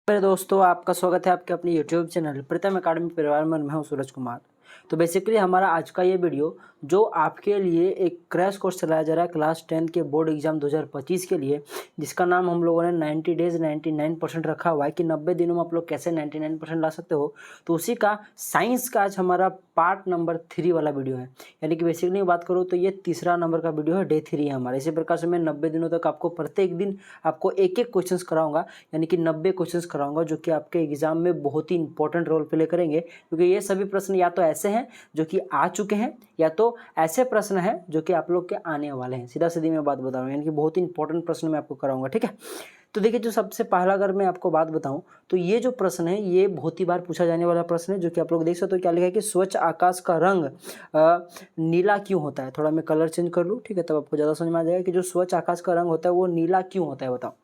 मेरे दोस्तों, आपका स्वागत है आपके अपने यूट्यूब चैनल प्रीतम अकेडमी परिवार में। मैं हूं सूरज कुमार। तो बेसिकली हमारा आज का ये वीडियो जो आपके लिए एक क्रैश कोर्स चलाया जा रहा है क्लास 10 के बोर्ड एग्जाम 2025 के लिए, जिसका नाम हम लोगों ने 90 डेज 99% रखा हुआ है कि 90 दिनों में आप लोग कैसे 99% ला सकते हो। तो उसी का साइंस का आज हमारा पार्ट नंबर 3 वाला वीडियो है। यानी कि बेसिकली बात करूँ तो ये तीसरा नंबर का वीडियो है, डे 3 है हमारा। इसी प्रकार से मैं 90 दिनों तक आपको प्रत्येक दिन आपको एक एक क्वेश्चन कराऊंगा, यानी कि 90 क्वेश्चन कराऊंगा जो कि आपके एग्जाम में बहुत ही इंपॉर्टेंट रोल प्ले करेंगे। क्योंकि ये सभी प्रश्न या तो ऐसे हैं जो कि आ चुके हैं, या तो ऐसे प्रश्न हैं जो कि आप लोग के आने वाले हैं। सीधा सीधी मैं बात बता रहा हूँ, यानी कि बहुत ही इंपॉर्टेंट प्रश्न मैं आपको कराऊंगा। ठीक है, तो देखिए, जो सबसे पहला अगर मैं आपको बात बताऊं तो ये जो प्रश्न है ये बहुत ही बार पूछा जाने वाला प्रश्न है, जो कि आप लोग देख सकते हो। क्या लिखा है कि स्वच्छ आकाश का रंग नीला क्यों होता है। थोड़ा मैं कलर चेंज कर लूँ, ठीक है, तब आपको ज़्यादा समझ में आ जाएगा कि जो स्वच्छ आकाश का रंग होता है वो नीला क्यों होता है, बताओ।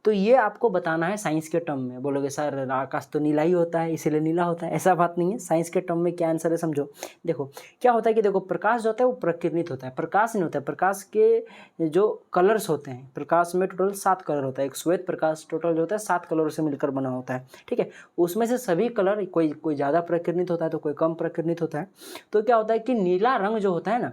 तो ये आपको बताना है साइंस के टर्म में। बोलोगे सर आकाश तो नीला ही होता है इसीलिए नीला होता है, ऐसा बात नहीं है। साइंस के टर्म में क्या आंसर है समझो। देखो क्या होता है कि देखो, प्रकाश जो होता है वो प्रकिरणित होता है, प्रकाश नहीं होता है। प्रकाश के जो कलर्स होते हैं, प्रकाश में टोटल 7 कलर होता है। एक श्वेत प्रकाश टोटल जो होता है 7 कलर से मिलकर बना होता है। ठीक है, उसमें से सभी कलर कोई ज़्यादा प्रकिरणित होता है तो कोई कम प्रकिरणित होता है। तो क्या होता है कि नीला रंग जो होता है ना,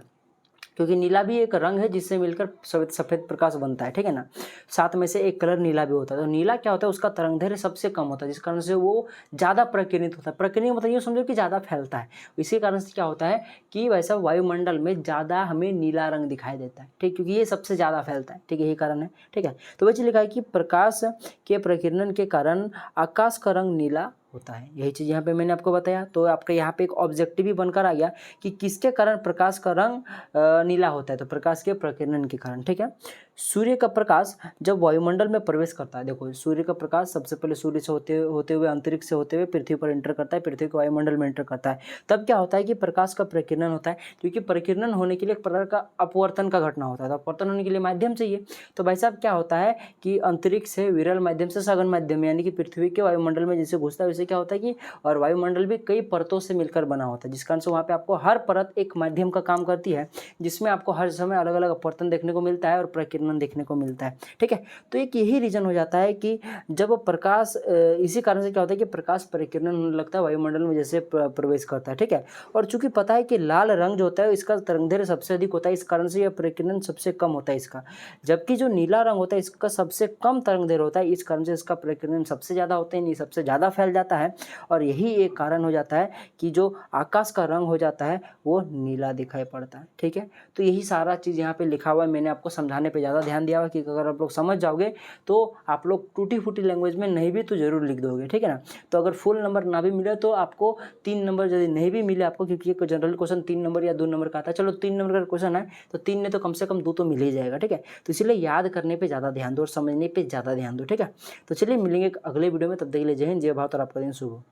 क्योंकि नीला भी एक रंग है जिससे मिलकर सफ़ेद प्रकाश बनता है। ठीक है ना, 7 में से एक कलर नीला भी होता है। तो नीला क्या होता है, उसका तरंगदैर्घ्य सबसे कम होता है, जिस कारण से वो ज़्यादा प्रकिरणित होता है। प्रकिरणित मतलब ये समझो कि ज़्यादा फैलता है। इसी कारण से क्या होता है कि वैसा वायुमंडल में ज़्यादा हमें नीला रंग दिखाई देता है। ठीक, क्योंकि ये सबसे ज़्यादा फैलता है। ठीक है, यही कारण है। ठीक है, तो वैसे लिखा है कि प्रकाश के प्रकीर्णन के कारण आकाश का रंग नीला होता है। यही चीज़ यहाँ पे मैंने आपको बताया। तो आपका यहाँ पे एक ऑब्जेक्टिव भी बनकर आ गया कि किसके कारण प्रकाश का रंग नीला होता है। तो प्रकाश के प्रकीर्णन के कारण। ठीक है, सूर्य का प्रकाश जब वायुमंडल में प्रवेश करता है, देखो सूर्य का प्रकाश सबसे पहले सूर्य से होते हुए अंतरिक्ष से होते हुए पृथ्वी पर एंटर करता है, पृथ्वी के वायुमंडल में एंटर करता है। तब क्या होता है कि प्रकाश का प्रकीर्णन होता है, क्योंकि प्रकीर्णन होने के लिए एक प्रकार का अपवर्तन का घटना होता है। तो अपवर्तन होने के लिए माध्यम चाहिए। तो भाई साहब क्या होता है कि अंतरिक्ष से विरल माध्यम से सघन माध्यम, यानी कि पृथ्वी के वायुमंडल में जैसे घुसता है वैसे क्या होता है कि, और वायुमंडल भी कई परतों से मिलकर बना होता है, जिस कारण से वहाँ पे आपको हर परत एक माध्यम का काम करती है, जिसमें आपको हर समय अलग अलग अपवर्तन देखने को मिलता है और प्रकीर्णन देखने को मिलता है। ठीक है, तो एक यही रीजन हो जाता है कि जब प्रकाश, इसी कारण से क्या होता है कि प्रकाश प्रकीर्णन होने लगता है वायुमंडल में जैसे प्रवेश करता है। ठीक है, और चूंकि पता है कि लाल रंग जो होता है इसका तरंगदैर्घ्य सबसे अधिक होता है, इस कारण से यह प्रकीर्णन सबसे कम होता है इसका। जबकि जो नीला रंग होता है इसका सबसे कम तरंगदैर्घ्य होता है, इस कारण से इसका प्रकीर्णन सबसे ज़्यादा होता है, नहीं सबसे ज़्यादा फैल जाता है। और यही एक कारण हो जाता है कि जो आकाश का रंग हो जाता है वो नीला दिखाई पड़ता है। ठीक है, तो यही सारा चीज़ यहाँ पे लिखा हुआ है। मैंने आपको समझाने पे ज़्यादा ध्यान दिया हुआ कि अगर आप लोग समझ जाओगे तो आप लोग टूटी फूटी लैंग्वेज में नहीं भी तो जरूर लिख दोगे। ठीक है ना, तो अगर फुल नंबर ना भी मिले तो आपको 3 नंबर, यदि नहीं भी मिले आपको, क्योंकि एक जनरल क्वेश्चन 3 नंबर या 2 नंबर का आता है, चलो 3 नंबर का क्वेश्चन है तो 3 ने तो कम से कम 2 तो मिल ही जाएगा। ठीक है, तो इसलिए याद करने पर ज़्यादा ध्यान दो और समझने पर ज़्यादा ध्यान दो। ठीक है, तो चलिए मिलेंगे एक अगले वीडियो में, तब तक के लिए जय हिंद, जय भारत और आपका दिन शुभ हो।